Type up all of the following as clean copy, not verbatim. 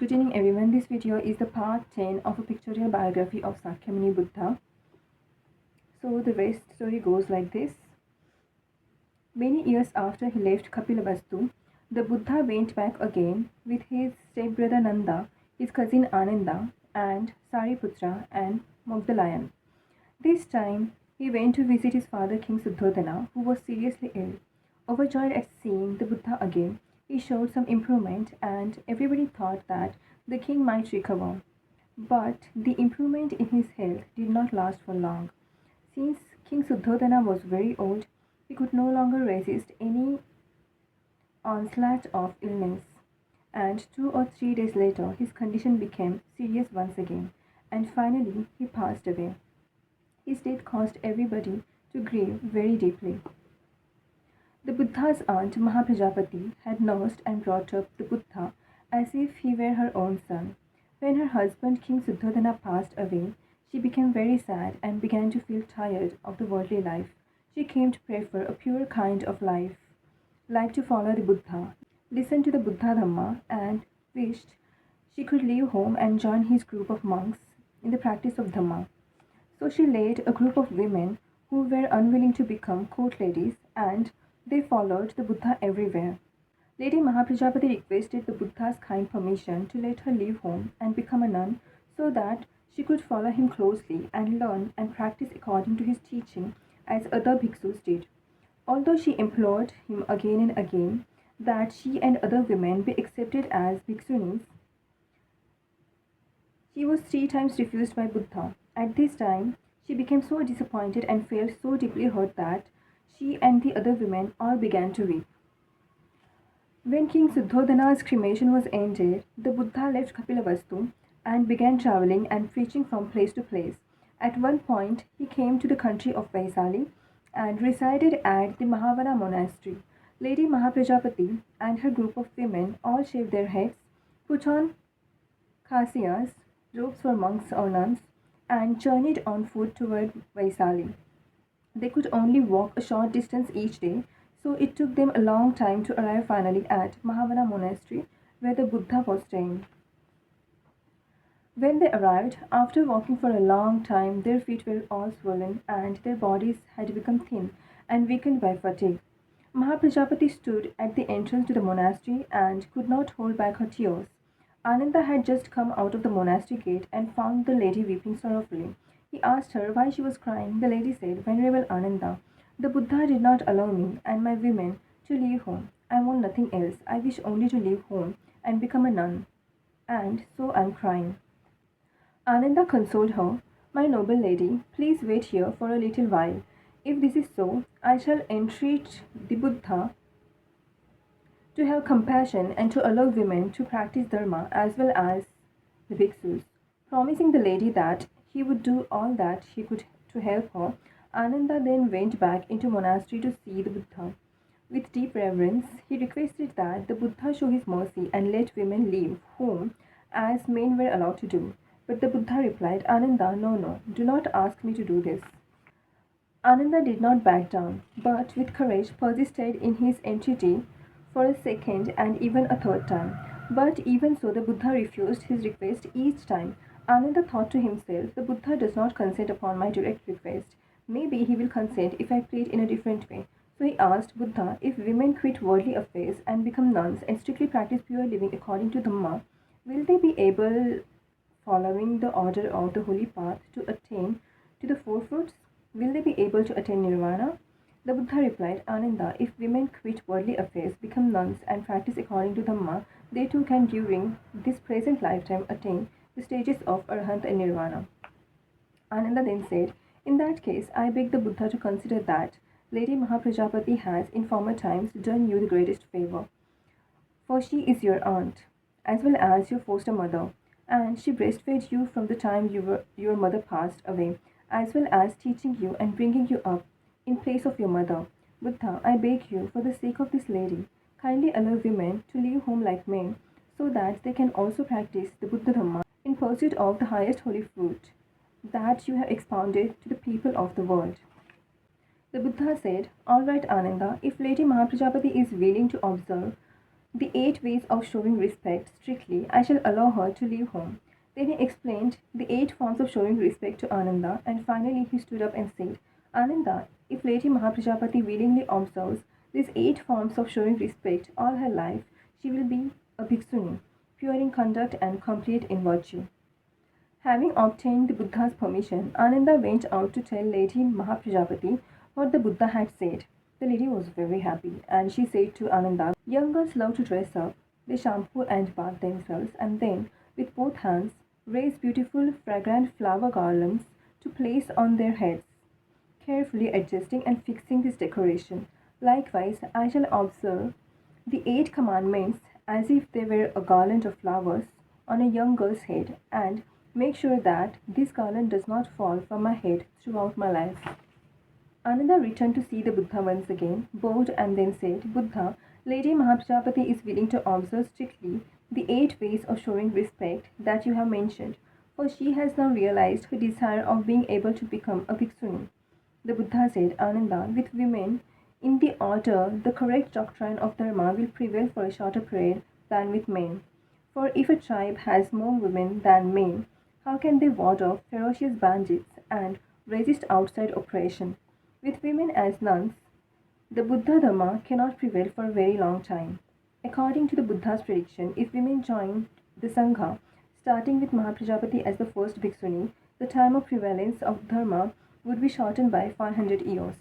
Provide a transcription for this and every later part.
Good evening everyone. This video is the part 10 of a pictorial biography of Sakyamuni Buddha. So the rest story goes like this. Many years after he left Kapilavastu, the Buddha went back again with his stepbrother Nanda, his cousin Ananda, and Sariputra and Mogdalayan. This time he went to visit his father King Suddhodana, who was seriously ill. Overjoyed at seeing the Buddha again, he showed some improvement and everybody thought that the king might recover. But the improvement in his health did not last for long. Since King Suddhodana was very old, he could no longer resist any onslaught of illness, and 2 or 3 days later his condition became serious once again, and finally he passed away. His death caused everybody to grieve very deeply. The Buddha's aunt Mahaprajapati had nursed and brought up the Buddha as if he were her own son. When her husband King Suddhodana passed away, she became very sad and began to feel tired of the worldly life. She came to prefer a pure kind of life, like to follow the Buddha, listen to the Buddha Dhamma, and wished she could leave home and join his group of monks in the practice of Dhamma. So she led a group of women who were unwilling to become court ladies, and they followed the Buddha everywhere. Lady Mahaprajapati requested the Buddha's kind permission to let her leave home and become a nun so that she could follow him closely and learn and practice according to his teaching as other bhikshus did. Although she implored him again and again that she and other women be accepted as bhiksunis, she was 3 times refused by Buddha. At this time, she became so disappointed and felt so deeply hurt that she and the other women all began to weep. When King Suddhodana's cremation was ended, the Buddha left Kapilavastu and began traveling and preaching from place to place. At one point, he came to the country of Vaisali and resided at the Mahavana monastery. Lady Mahaprajapati and her group of women all shaved their heads, put on khasiyas, robes for monks or nuns, and journeyed on foot toward Vaisali. They could only walk a short distance each day, so it took them a long time to arrive finally at Mahavana monastery where the Buddha was staying. When they arrived, after walking for a long time, their feet were all swollen and their bodies had become thin and weakened by fatigue. Mahaprajapati stood at the entrance to the monastery and could not hold back her tears. Ananda had just come out of the monastery gate and found the lady weeping sorrowfully. He asked her why she was crying. The lady said, "Venerable Ananda, the Buddha did not allow me and my women to leave home. I want nothing else. I wish only to leave home and become a nun. And so I'm crying." Ananda consoled her, "My noble lady, please wait here for a little while. If this is so, I shall entreat the Buddha to have compassion and to allow women to practice Dharma as well as the bhikshus." Promising the lady that he would do all that he could to help her, Ananda then went back into monastery to see the Buddha. With deep reverence, he requested that the Buddha show his mercy and let women leave home as men were allowed to do. But the Buddha replied, "Ananda, no, no, do not ask me to do this." Ananda did not back down, but with courage persisted in his entreaty for a second and even a third time. But even so, the Buddha refused his request each time. Ananda thought to himself, "The Buddha does not consent upon my direct request. Maybe he will consent if I plead in a different way." So he asked Buddha, if women quit worldly affairs and become nuns and strictly practice pure living according to Dhamma, will they be able, following the order of the holy path, to attain to the four fruits? Will they be able to attain nirvana? The Buddha replied, "Ananda, if women quit worldly affairs, become nuns, and practice according to Dhamma, they too can during this present lifetime attain the stages of Arhat and Nirvana." Ananda then said, "In that case, I beg the Buddha to consider that Lady Mahaprajapati has in former times done you the greatest favor, for she is your aunt, as well as your foster mother, and she breastfed you from the time your mother passed away, as well as teaching you and bringing you up in place of your mother. Buddha, I beg you, for the sake of this lady, kindly allow women to leave home like men, so that they can also practice the Buddha Dhamma in pursuit of the highest holy fruit that you have expounded to the people of the world." The Buddha said, "All right, Ananda, if Lady Mahaprajapati is willing to observe the 8 ways of showing respect strictly, I shall allow her to leave home. Then he explained the 8 forms of showing respect to Ananda, and finally he stood up and said, Ananda, if Lady Mahaprajapati willingly observes these 8 forms of showing respect all her life, she will be a bhikshuni, pure in conduct and complete in virtue. Having obtained the Buddha's permission, Ananda went out to tell Lady Mahaprajapati what the Buddha had said. The lady was very happy, and she said to Ananda, young girls love to dress up. They shampoo and bath themselves, and then, with both hands, raise beautiful, fragrant flower garlands to place on their heads, carefully adjusting and fixing this decoration. Likewise, I shall observe the 8 commandments as if they were a garland of flowers on a young girl's head, and make sure that this garland does not fall from my head throughout my life. Ananda returned to see the Buddha once again, bowed and then said, Buddha, Lady Mahaprajapati is willing to observe strictly the 8 ways of showing respect that you have mentioned, for she has now realized her desire of being able to become a bhikshuni. The Buddha said, Ananda, with women in the altar, the correct doctrine of Dharma will prevail for a shorter period than with men. For if a tribe has more women than men, how can they ward off ferocious bandits and resist outside oppression? With women as nuns, the Buddha Dharma cannot prevail for a very long time. According to the Buddha's prediction, if women join the Sangha, starting with Mahaprajapati as the first bhikshuni, the time of prevalence of Dharma would be shortened by 500 years.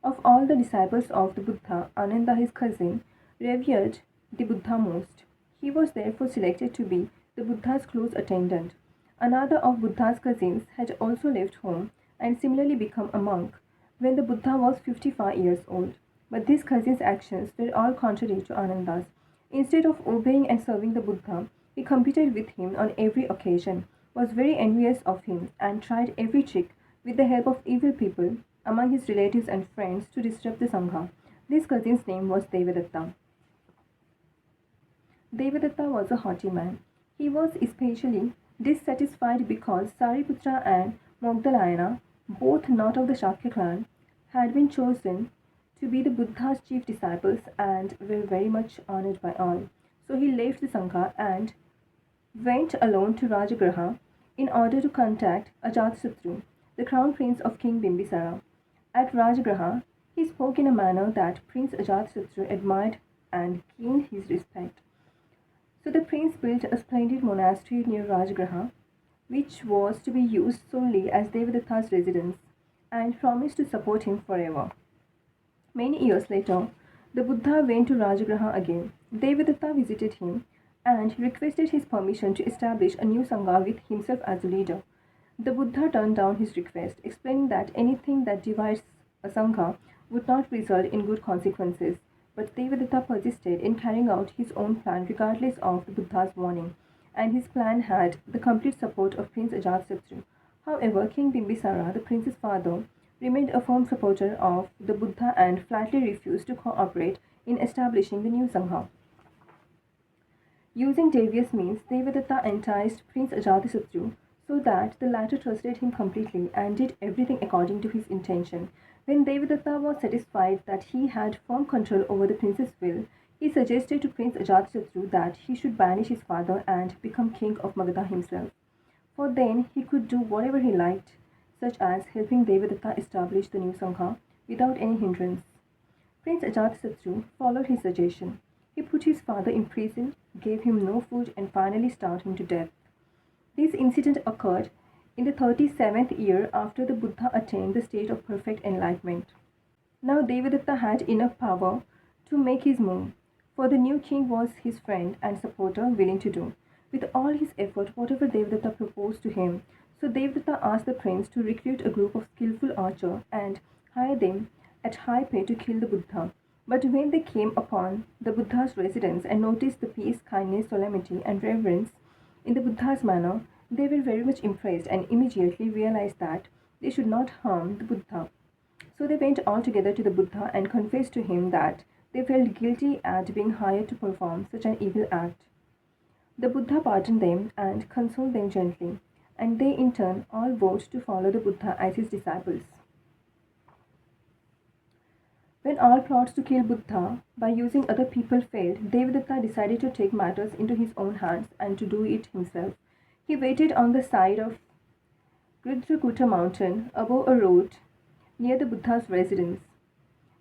Of all the disciples of the Buddha, Ananda, his cousin, revered the Buddha most. He was therefore selected to be the Buddha's close attendant. Another of Buddha's cousins had also left home and similarly become a monk when the Buddha was 55 years old. But this cousin's actions were all contrary to Ananda's. Instead of obeying and serving the Buddha, he competed with him on every occasion, was very envious of him, and tried every trick with the help of evil people among his relatives and friends to disrupt the Sangha. This cousin's name was Devadatta. Devadatta was a haughty man. He was especially dissatisfied because Sariputra and Mogdhalayana, both not of the Shakya clan, had been chosen to be the Buddha's chief disciples and were very much honored by all. So he left the Sangha and went alone to Rajagriha in order to contact Ajatasattu, the crown prince of King Bimbisara. At Rajagriha, he spoke in a manner that Prince Ajatasattu admired and gained his respect. So the prince built a splendid monastery near Rajagriha, which was to be used solely as Devadatta's residence, and promised to support him forever. Many years later, the Buddha went to Rajagriha again. Devadatta visited him and requested his permission to establish a new Sangha with himself as a leader. The Buddha turned down his request, explaining that anything that divides a Sangha would not result in good consequences. But Devadatta persisted in carrying out his own plan regardless of the Buddha's warning, and his plan had the complete support of Prince Ajatasattu. However, King Bimbisara, the prince's father, remained a firm supporter of the Buddha and flatly refused to cooperate in establishing the new Sangha. Using devious means, Devadatta enticed Prince Ajatasattu so that the latter trusted him completely and did everything according to his intention. When Devadatta was satisfied that he had firm control over the prince's will, he suggested to Prince Ajatasattu that he should banish his father and become king of Magadha himself. For then he could do whatever he liked, such as helping Devadatta establish the new Sangha without any hindrance. Prince Ajatasattu followed his suggestion. He put his father in prison, gave him no food, and finally starved him to death. This incident occurred in the 37th year after the Buddha attained the state of perfect enlightenment. Now Devadatta had enough power to make his move, for the new king was his friend and supporter, willing to do, with all his effort, whatever Devadatta proposed to him. So Devadatta asked the prince to recruit a group of skillful archers and hire them at high pay to kill the Buddha. But when they came upon the Buddha's residence and noticed the peace, kindness, solemnity, and reverence in the Buddha's manner, they were very much impressed and immediately realized that they should not harm the Buddha. So they went all together to the Buddha and confessed to him that they felt guilty at being hired to perform such an evil act. The Buddha pardoned them and consoled them gently, and they in turn all vowed to follow the Buddha as his disciples. When all plots to kill Buddha by using other people failed, Devadatta decided to take matters into his own hands and to do it himself. He waited on the side of Rudrakuta mountain above a road near the Buddha's residence,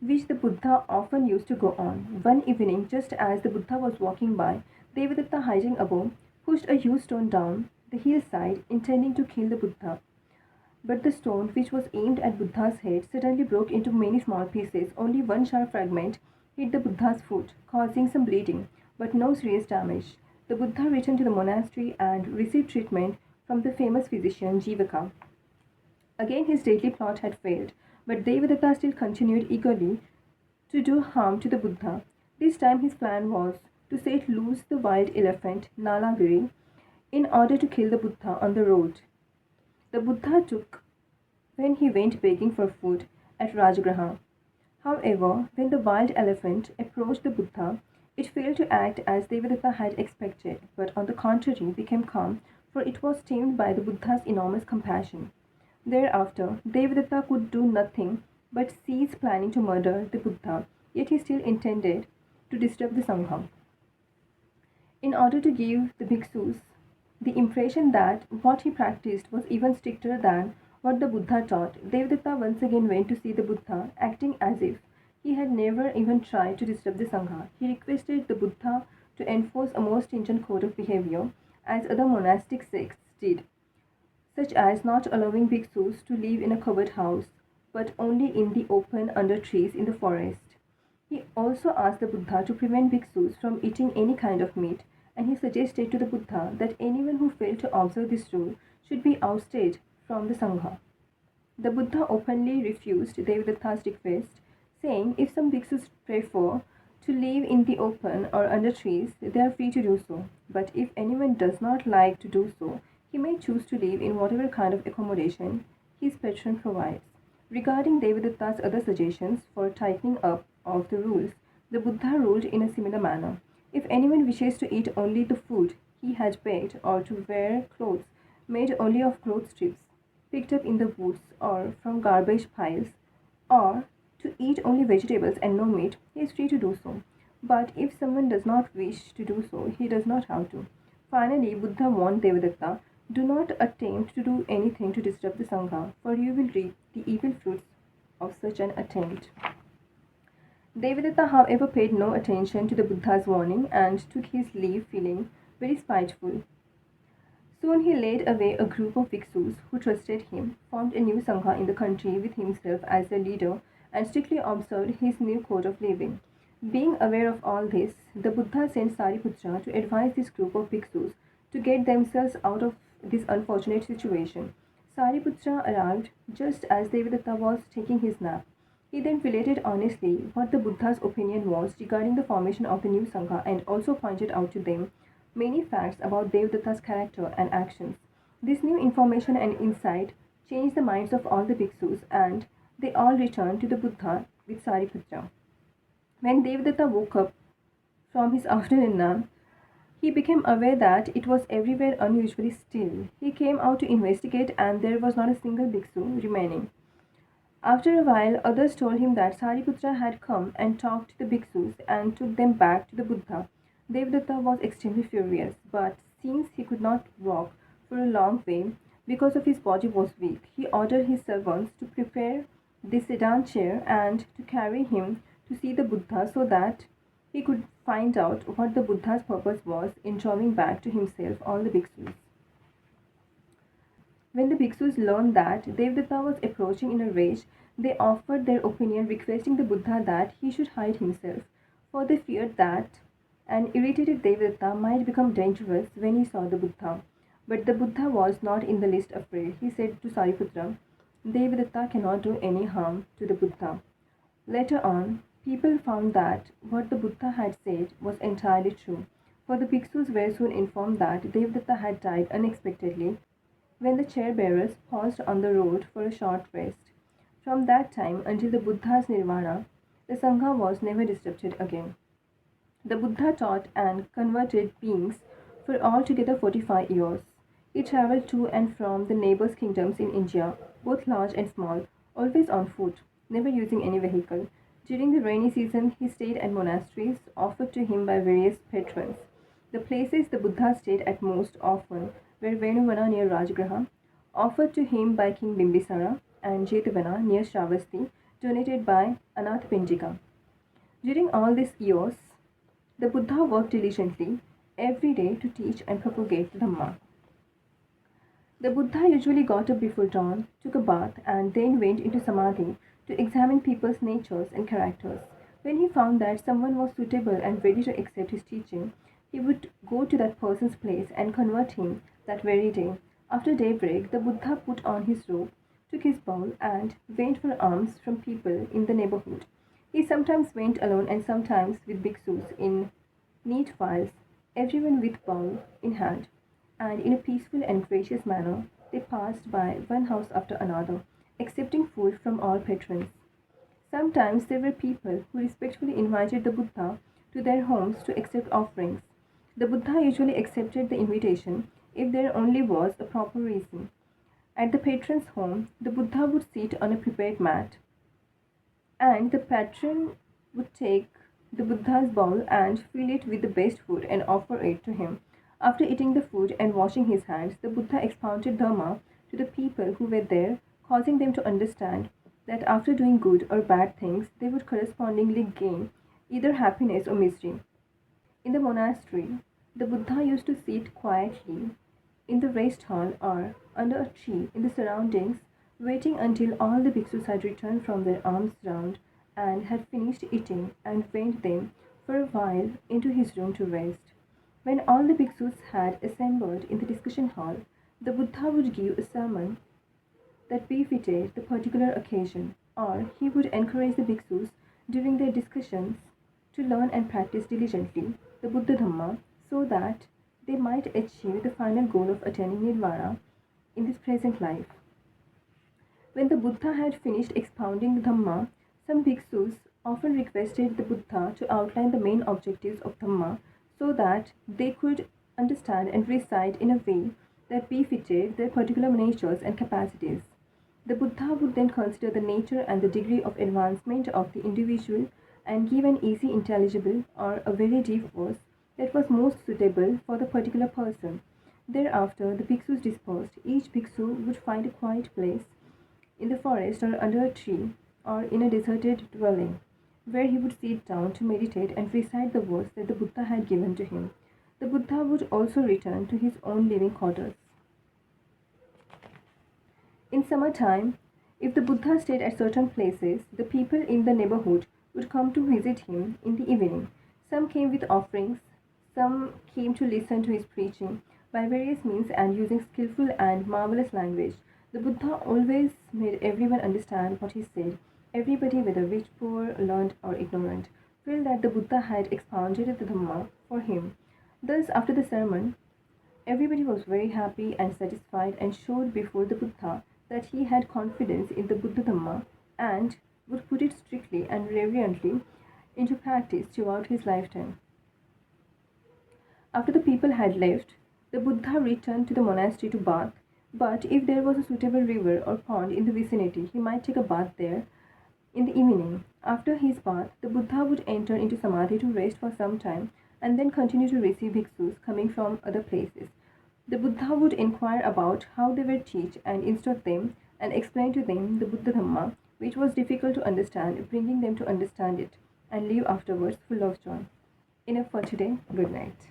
which the Buddha often used to go on. One evening, just as the Buddha was walking by, Devadatta, hiding above, pushed a huge stone down the hillside, intending to kill the Buddha. But the stone, which was aimed at Buddha's head, suddenly broke into many small pieces. Only one sharp fragment hit the Buddha's foot, causing some bleeding, but no serious damage. The Buddha returned to the monastery and received treatment from the famous physician Jivaka. Again, his deadly plot had failed, but Devadatta still continued eagerly to do harm to the Buddha. This time, his plan was to set loose the wild elephant Nalagiri in order to kill the Buddha on the road. The Buddha took when he went begging for food at Rajagriha. However, when the wild elephant approached the Buddha, it failed to act as Devadatta had expected, but on the contrary became calm, for it was tamed by the Buddha's enormous compassion. Thereafter, Devadatta could do nothing but cease planning to murder the Buddha, yet he still intended to disturb the Sangha. In order to give the bhikshus the impression that what he practiced was even stricter than what the Buddha taught, Devadatta once again went to see the Buddha, acting as if he had never even tried to disturb the Sangha. He requested the Buddha to enforce a more stringent code of behavior, as other monastic sects did, such as not allowing bhikshus to live in a covered house, but only in the open under trees in the forest. He also asked the Buddha to prevent bhikshus from eating any kind of meat, and he suggested to the Buddha that anyone who failed to observe this rule should be ousted from the Sangha. The Buddha openly refused Devadatta's request, saying if some bhikshus prefer to live in the open or under trees, they are free to do so. But if anyone does not like to do so, he may choose to live in whatever kind of accommodation his patron provides. Regarding Devadatta's other suggestions for tightening up of the rules, the Buddha ruled in a similar manner. If anyone wishes to eat only the food he had baked, or to wear clothes made only of cloth strips picked up in the woods or from garbage piles, or to eat only vegetables and no meat, he is free to do so. But if someone does not wish to do so, he does not have to. Finally, Buddha warned Devadatta, do not attempt to do anything to disturb the Sangha, for you will reap the evil fruits of such an attempt. Devadatta, however, paid no attention to the Buddha's warning and took his leave feeling very spiteful. Soon he led away a group of bhikshus who trusted him, formed a new Sangha in the country with himself as their leader, and strictly observed his new code of living. Being aware of all this, the Buddha sent Sariputra to advise this group of bhikshus to get themselves out of this unfortunate situation. Sariputra arrived just as Devadatta was taking his nap. He then related honestly what the Buddha's opinion was regarding the formation of the new Sangha and also pointed out to them many facts about Devadatta's character and actions. This new information and insight changed the minds of all the bhikshus, and they all returned to the Buddha with Sariputra. When Devadatta woke up from his afternoon nap, he became aware that it was everywhere unusually still. He came out to investigate, and there was not a single bhiksu remaining. After a while, others told him that Sariputra had come and talked to the bhikshus and took them back to the Buddha. Devadatta was extremely furious, but since he could not walk for a long way because of his body was weak, he ordered his servants to prepare the sedan chair and to carry him to see the Buddha so that he could find out what the Buddha's purpose was in drawing back to himself all the bhikshus. When the bhikshus learned that Devadatta was approaching in a rage, they offered their opinion, requesting the Buddha that he should hide himself, for they feared that an irritated Devadatta might become dangerous when he saw the Buddha. But the Buddha was not in the least afraid. He said to Sariputra, Devadatta cannot do any harm to the Buddha. Later on, people found that what the Buddha had said was entirely true, for the bhikshus were soon informed that Devadatta had died unexpectedly when the chair bearers paused on the road for a short rest. From that time until the Buddha's nirvana, the Sangha was never disrupted again. The Buddha taught and converted beings for altogether 45 years. He traveled to and from the neighbors' kingdoms in India, both large and small, always on foot, never using any vehicle. During the rainy season, he stayed at monasteries offered to him by various patrons. The places the Buddha stayed at most often were Venuvana near Rajgraha, offered to him by King Bimbisara, and Jetavana near Shravasti, donated by Anath Pinjika. During all these years, the Buddha worked diligently every day to teach and propagate the Dhamma. The Buddha usually got up before dawn, took a bath, and then went into samadhi to examine people's natures and characters. When he found that someone was suitable and ready to accept his teaching, he would go to that person's place and convert him that very day. After daybreak, the Buddha put on his robe, took his bowl, and went for alms from people in the neighborhood. He sometimes went alone and sometimes with bhiksus in neat files, everyone with bowl in hand, and in a peaceful and gracious manner they passed by one house after another, accepting food from all patrons. Sometimes there were people who respectfully invited the Buddha to their homes to accept offerings. The Buddha usually accepted the invitation if there only was a proper reason. At the patron's home, the Buddha would sit on a prepared mat, and the patron would take the Buddha's bowl and fill it with the best food and offer it to him. After eating the food and washing his hands, the Buddha expounded Dharma to the people who were there, causing them to understand that after doing good or bad things, they would correspondingly gain either happiness or misery. In the monastery, the Buddha used to sit quietly in the rest hall or under a tree in the surroundings, waiting until all the bhiksus had returned from their alms round and had finished eating, and went then for a while into his room to rest. When all the bhiksus had assembled in the discussion hall, the Buddha would give a sermon that befitted the particular occasion, or he would encourage the bhiksus during their discussions to learn and practice diligently the Buddha Dhamma so that they might achieve the final goal of attaining nirvana in this present life. When the Buddha had finished expounding the Dhamma, some bhiksus often requested the Buddha to outline the main objectives of Dhamma so that they could understand and recite in a way that befitted their particular natures and capacities. The Buddha would then consider the nature and the degree of advancement of the individual and give an easy, intelligible, or a very deep verse that was most suitable for the particular person. Thereafter, the bhiksus dispersed. Each bhiksu would find a quiet place in the forest or under a tree or in a deserted dwelling, where he would sit down to meditate and recite the verse that the Buddha had given to him. The Buddha would also return to his own living quarters. In summertime, if the Buddha stayed at certain places, the people in the neighborhood would come to visit him in the evening. Some came with offerings, some came to listen to his preaching by various means and using skillful and marvelous language. The Buddha always made everyone understand what he said. Everybody, whether rich, poor, learned, or ignorant, felt that the Buddha had expounded the Dhamma for him. Thus, after the sermon, everybody was very happy and satisfied and showed before the Buddha that he had confidence in the Buddha Dhamma and would put it strictly and reverently into practice throughout his lifetime. After the people had left, the Buddha returned to the monastery to bath, but if there was a suitable river or pond in the vicinity, he might take a bath there in the evening. After his bath, the Buddha would enter into samadhi to rest for some time and then continue to receive bhiksus coming from other places. The Buddha would inquire about how they were teach and instruct them and explain to them the Buddha Dhamma, which was difficult to understand, bringing them to understand it and live afterwards full of joy. Enough for today. Good night.